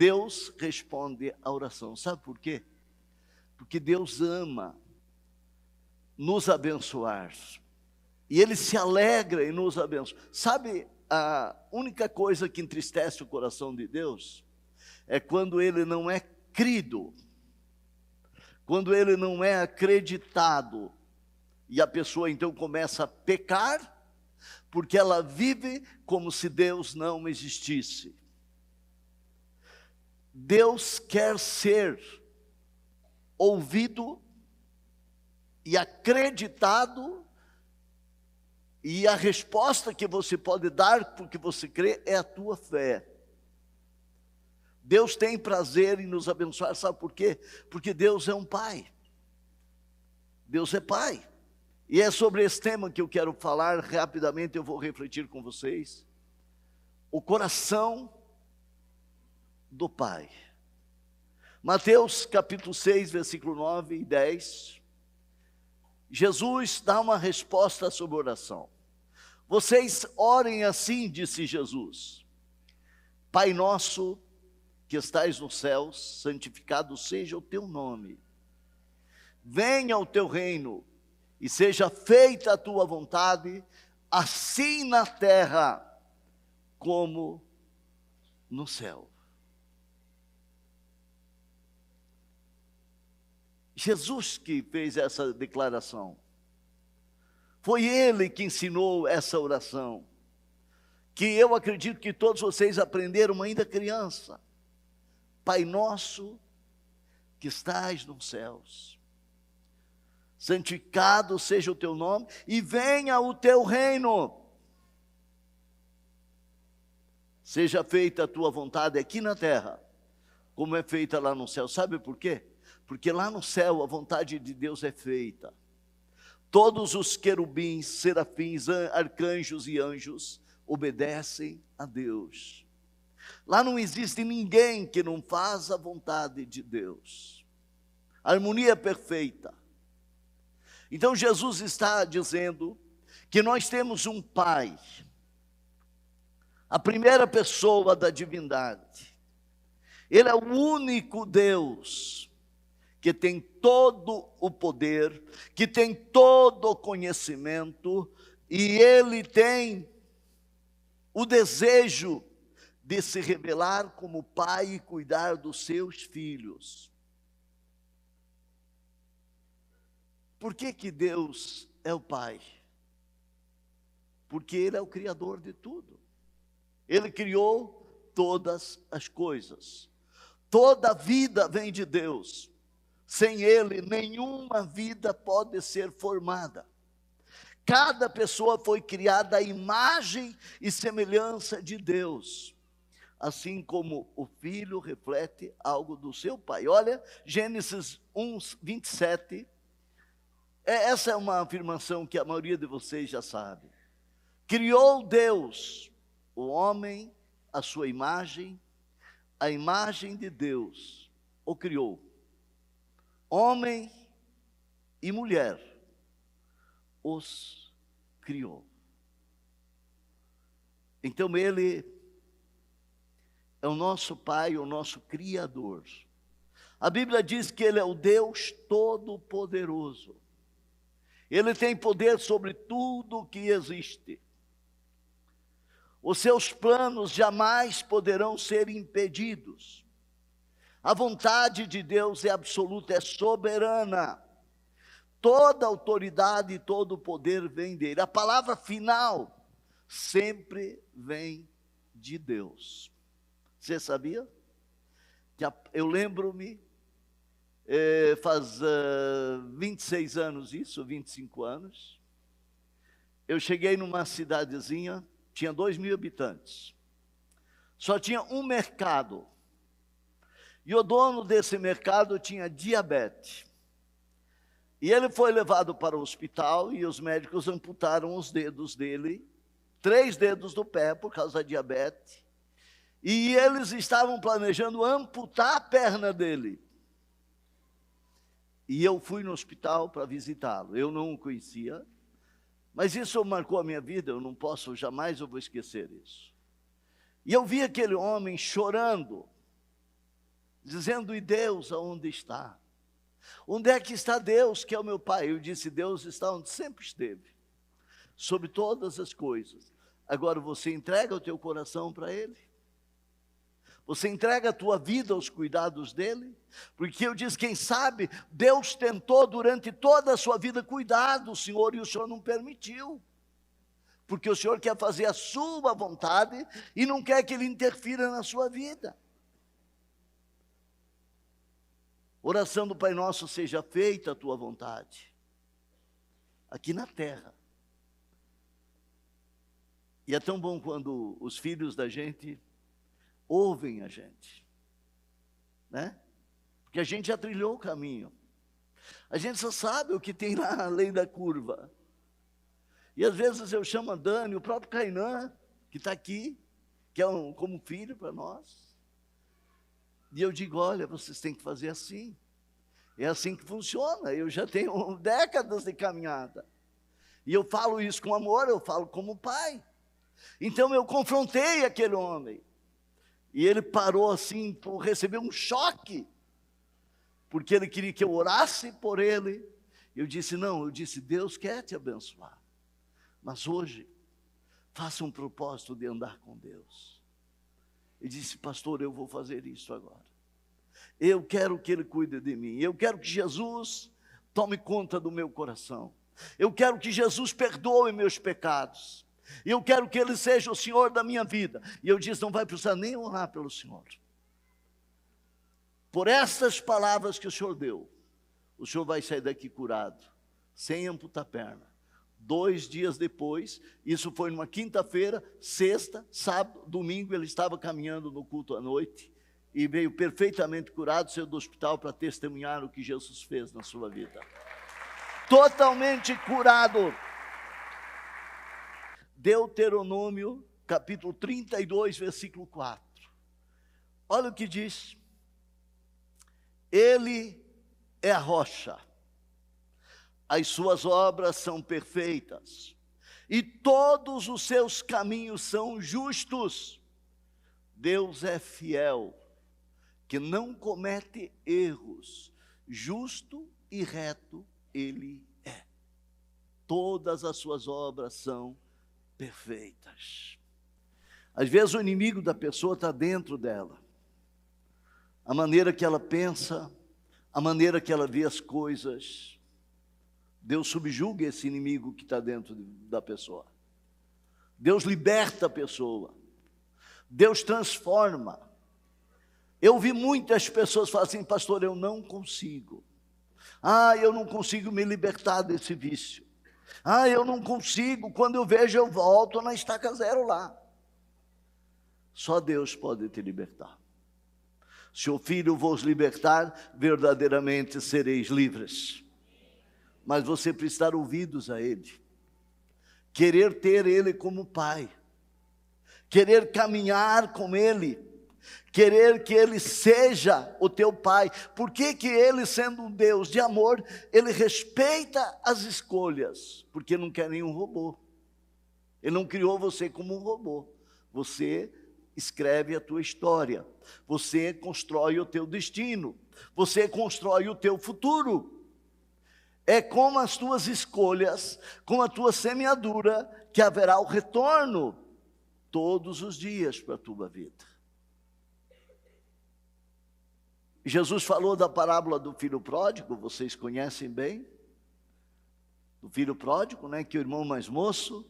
Deus responde a oração. Sabe por quê? Porque Deus ama nos abençoar. E Ele se alegra em nos abençoar. Sabe, a única coisa que entristece o coração de Deus é quando Ele não é crido, quando Ele não é acreditado, e a pessoa então começa a pecar, porque ela vive como se Deus não existisse. Deus quer ser ouvido e acreditado, e a resposta que você pode dar porque você crê é a tua fé. Deus tem prazer em nos abençoar, sabe por quê? Porque Deus é um Pai. Deus é Pai. E é sobre esse tema que eu quero falar rapidamente, eu vou refletir com vocês. O coração do Pai. Mateus capítulo 6, versículo 9 e 10. Jesus dá uma resposta sobre oração. Vocês orem assim, disse Jesus: Pai nosso que estais nos céus, santificado seja o teu nome. Venha o teu reino e seja feita a tua vontade, assim na terra como no céu. Jesus que fez essa declaração. Foi Ele que ensinou essa oração, que eu acredito que todos vocês aprenderam ainda criança. Pai nosso que estais nos céus, santificado seja o teu nome e venha o teu reino. Seja feita a tua vontade aqui na terra, como é feita lá no céu. Sabe por quê? Porque lá no céu a vontade de Deus é feita. Todos os querubins, serafins, arcanjos e anjos obedecem a Deus. Lá não existe ninguém que não faz a vontade de Deus. A harmonia é perfeita. Então Jesus está dizendo que nós temos um Pai, a primeira pessoa da divindade. Ele é o único Deus que tem todo o poder, que tem todo o conhecimento, e Ele tem o desejo de se revelar como Pai e cuidar dos seus filhos. Por que Deus é o Pai? Porque Ele é o Criador de tudo. Ele criou todas as coisas. Toda vida vem de Deus. Sem Ele, nenhuma vida pode ser formada. Cada pessoa foi criada à imagem e semelhança de Deus, assim como o filho reflete algo do seu pai. Olha, Gênesis 1, 27. Essa é uma afirmação que a maioria de vocês já sabe. Criou Deus o homem à sua imagem, a imagem de Deus o criou. Homem e mulher os criou. Então Ele é o nosso Pai, o nosso Criador. A Bíblia diz que Ele é o Deus Todo-Poderoso. Ele tem poder sobre tudo que existe. Os seus planos jamais poderão ser impedidos. A vontade de Deus é absoluta, é soberana. Toda autoridade e todo poder vem dele. A palavra final sempre vem de Deus. Você sabia? Eu lembro-me, faz 26 anos isso, 25 anos. Eu cheguei numa cidadezinha, tinha 2.000 habitantes. Só tinha um mercado. E o dono desse mercado tinha diabetes. E ele foi levado para o hospital e os médicos amputaram os dedos dele, 3 dedos do pé por causa da diabetes. E eles estavam planejando amputar a perna dele. E eu fui no hospital para visitá-lo. Eu não o conhecia, mas isso marcou a minha vida, eu não posso, jamais eu vou esquecer isso. E eu vi aquele homem chorando. dizendo: e Deus aonde está? Onde é que está Deus, que é o meu Pai? Eu disse: Deus está onde sempre esteve, sobre todas as coisas. Agora você entrega o teu coração para Ele? Você entrega a tua vida aos cuidados dEle? Porque eu disse: quem sabe Deus tentou durante toda a sua vida cuidar do Senhor e o Senhor não permitiu. Porque o Senhor quer fazer a sua vontade e não quer que Ele interfira na sua vida. Oração do Pai Nosso: seja feita a tua vontade, aqui na terra. E é tão bom quando os filhos da gente ouvem a gente, né? Porque a gente já trilhou o caminho. A gente só sabe o que tem lá além da curva. E às vezes eu chamo a Dani, o próprio Kainan, que está aqui, que é como filho para nós. E eu digo: olha, vocês têm que fazer assim. É assim que funciona. Eu já tenho décadas de caminhada. E eu falo isso com amor, eu falo como pai. Então eu confrontei aquele homem. E ele parou assim, recebeu um choque. Porque ele queria que eu orasse por ele. Eu disse: não, Deus quer te abençoar. Mas hoje, faça um propósito de andar com Deus. Ele disse: pastor, eu vou fazer isso agora. Eu quero que Ele cuide de mim. Eu quero que Jesus tome conta do meu coração. Eu quero que Jesus perdoe meus pecados. Eu quero que Ele seja o Senhor da minha vida. E eu disse: não vai precisar nem orar pelo Senhor. Por estas palavras que o Senhor deu, o Senhor vai sair daqui curado, sem amputar a perna. 2 dias depois, isso foi numa quinta-feira, sexta, sábado, domingo, ele estava caminhando no culto à noite e veio perfeitamente curado, saiu do hospital para testemunhar o que Jesus fez na sua vida. Totalmente curado. Deuteronômio, capítulo 32, versículo 4. Olha o que diz: Ele é a rocha, as suas obras são perfeitas, e todos os seus caminhos são justos. Deus é fiel, que não comete erros, justo e reto Ele é. Todas as suas obras são perfeitas. Às vezes o inimigo da pessoa está dentro dela. A maneira que ela pensa, a maneira que ela vê as coisas. Deus subjuga esse inimigo que está dentro da pessoa. Deus liberta a pessoa. Deus transforma. Eu vi muitas pessoas falar assim: pastor, eu não consigo. Eu não consigo me libertar desse vício. Eu não consigo, quando eu vejo eu volto na estaca zero lá. Só Deus pode te libertar. Se o Filho vos libertar, verdadeiramente sereis livres. Mas você precisa dar ouvidos a Ele, querer ter Ele como Pai, querer caminhar com Ele, querer que Ele seja o teu Pai. Por que Ele, sendo um Deus de amor, Ele respeita as escolhas? Porque não quer nenhum robô. Ele não criou você como um robô. Você escreve a tua história, você constrói o teu destino, você constrói o teu futuro. É com as tuas escolhas, com a tua semeadura, que haverá o retorno todos os dias para a tua vida. Jesus falou da parábola do filho pródigo, vocês conhecem bem, do filho pródigo, né, que o irmão mais moço,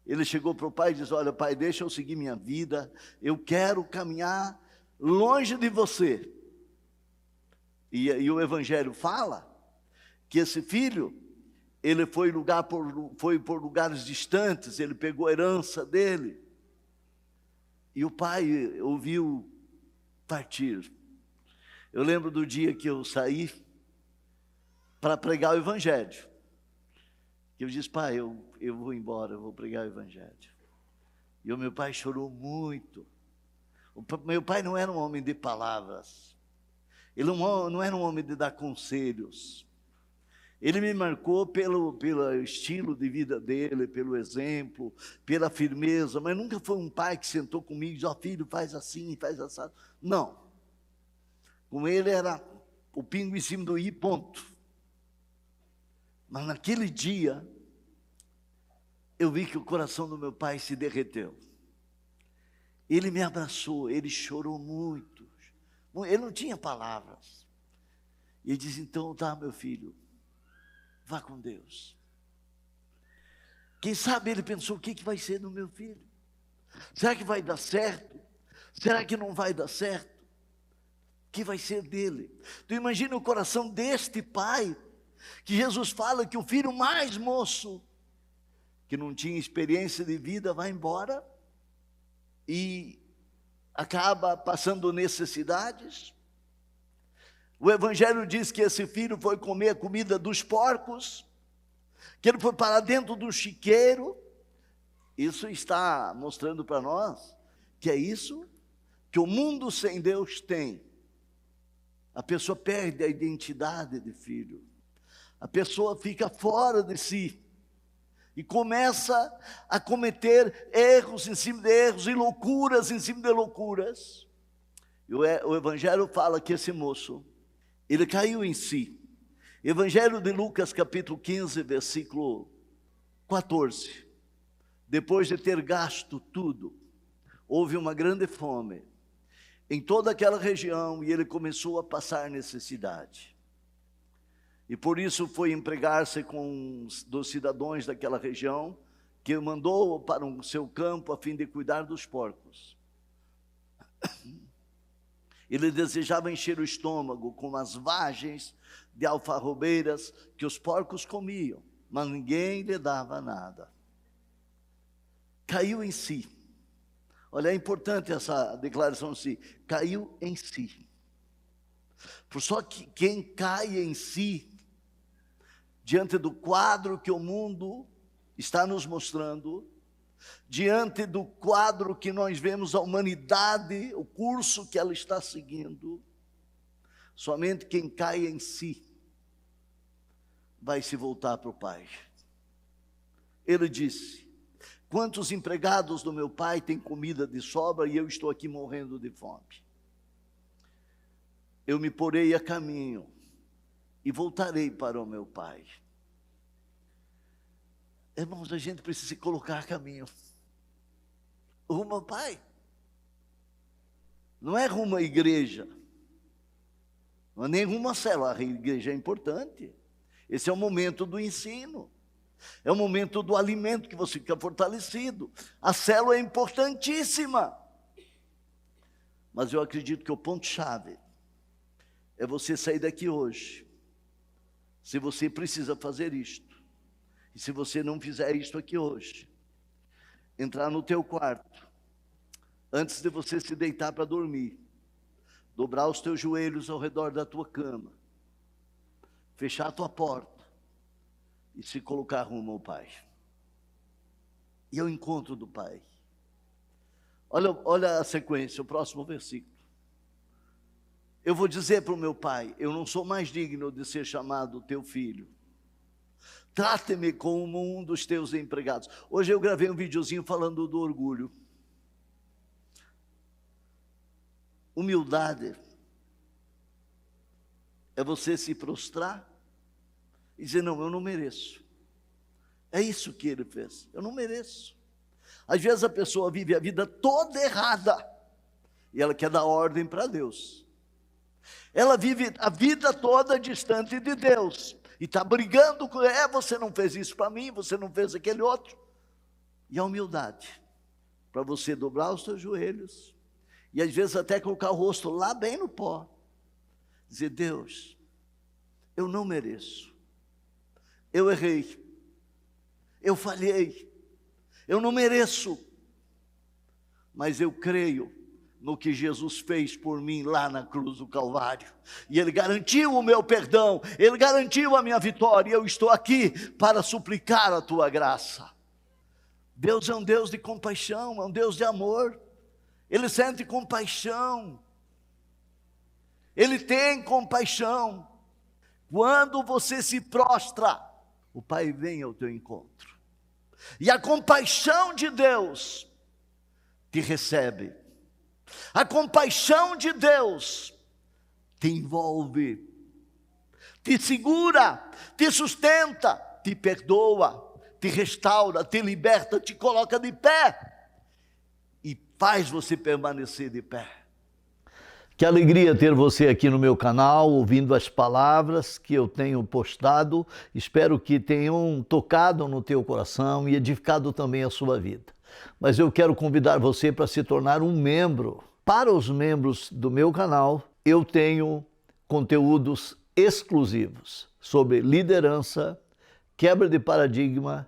ele chegou para o pai e disse: olha, pai, deixa eu seguir minha vida, eu quero caminhar longe de você. E o Evangelho fala que esse filho, ele foi por lugares distantes, ele pegou a herança dele, e o pai ouviu partir. Eu lembro do dia que eu saí para pregar o Evangelho, que eu disse: pai, eu vou embora, eu vou pregar o Evangelho. E o meu pai chorou muito. Meu pai não era um homem de palavras, ele não era um homem de dar conselhos. Ele me marcou pelo estilo de vida dele, pelo exemplo, pela firmeza, mas nunca foi um pai que sentou comigo e disse: ó, filho, faz assim, faz assado. Não. Com ele era o pingo em cima do i, ponto. Mas naquele dia, eu vi que o coração do meu pai se derreteu. Ele me abraçou, ele chorou muito. Ele não tinha palavras. E ele disse, então tá, meu filho, vá com Deus. Quem sabe ele pensou, o que vai ser do meu filho? Será que vai dar certo? Será que não vai dar certo? O que vai ser dele? Tu imagina o coração deste pai, que Jesus fala que o filho mais moço, que não tinha experiência de vida, vai embora e acaba passando necessidades. O Evangelho diz que esse filho foi comer a comida dos porcos, que ele foi parar dentro do chiqueiro. Isso está mostrando para nós que é isso que o mundo sem Deus tem. A pessoa perde a identidade de filho. A pessoa fica fora de si e começa a cometer erros em cima de erros e loucuras em cima de loucuras. E o Evangelho fala que esse moço, ele caiu em si. Evangelho de Lucas, capítulo 15, versículo 14. Depois de ter gasto tudo, houve uma grande fome em toda aquela região e ele começou a passar necessidade. E por isso foi empregar-se com dos cidadãos daquela região, que mandou para o seu campo a fim de cuidar dos porcos. Ele desejava encher o estômago com as vagens de alfarrobeiras que os porcos comiam, mas ninguém lhe dava nada. Caiu em si. Olha, é importante essa declaração de si. Caiu em si. Por só que quem cai em si, diante do quadro que o mundo está nos mostrando, diante do quadro que nós vemos a humanidade, o curso que ela está seguindo, somente quem cai em si vai se voltar para o Pai. Ele disse, quantos empregados do meu pai têm comida de sobra e eu estou aqui morrendo de fome? Eu me porei a caminho e voltarei para o meu pai. Irmãos, a gente precisa se colocar a caminho rumo ao Pai. Não é rumo à igreja, não é nem rumo à célula. A igreja é importante. Esse é o momento do ensino, é o momento do alimento que você fica fortalecido. A célula é importantíssima, mas eu acredito que o ponto-chave é você sair daqui hoje. Se você precisa fazer isto, e se você não fizer isto aqui hoje, entrar no teu quarto, antes de você se deitar para dormir, dobrar os teus joelhos ao redor da tua cama, fechar a tua porta e se colocar rumo ao Pai. E ao encontro do Pai. Olha a sequência, o próximo versículo. Eu vou dizer para o meu pai, eu não sou mais digno de ser chamado teu filho. Trate-me como um dos teus empregados. Hoje eu gravei um videozinho falando do orgulho. Humildade é você se prostrar e dizer, não, eu não mereço. É isso que ele fez, eu não mereço. Às vezes a pessoa vive a vida toda errada e ela quer dar ordem para Deus. Ela vive a vida toda distante de Deus e está brigando com, você não fez isso para mim, você não fez aquele outro. E a humildade, para você dobrar os seus joelhos e às vezes até colocar o rosto lá bem no pó, dizer, Deus, eu não mereço, eu errei, eu falhei, eu não mereço, mas eu creio no que Jesus fez por mim lá na cruz do Calvário, e Ele garantiu o meu perdão, Ele garantiu a minha vitória, e eu estou aqui para suplicar a tua graça. Deus é um Deus de compaixão, é um Deus de amor, Ele sente compaixão, Ele tem compaixão. Quando você se prostra, o Pai vem ao teu encontro, e a compaixão de Deus te recebe. A compaixão de Deus te envolve, te segura, te sustenta, te perdoa, te restaura, te liberta, te coloca de pé e faz você permanecer de pé. Que alegria ter você aqui no meu canal, ouvindo as palavras que eu tenho postado. Espero que tenham tocado no teu coração e edificado também a sua vida. Mas eu quero convidar você para se tornar um membro. Para os membros do meu canal, eu tenho conteúdos exclusivos sobre liderança, quebra de paradigma,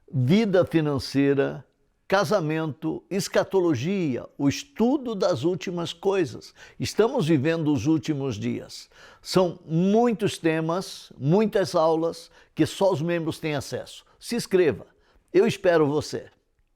vida financeira, casamento, escatologia, o estudo das últimas coisas. Estamos vivendo os últimos dias. São muitos temas, muitas aulas que só os membros têm acesso. Se inscreva. Eu espero você.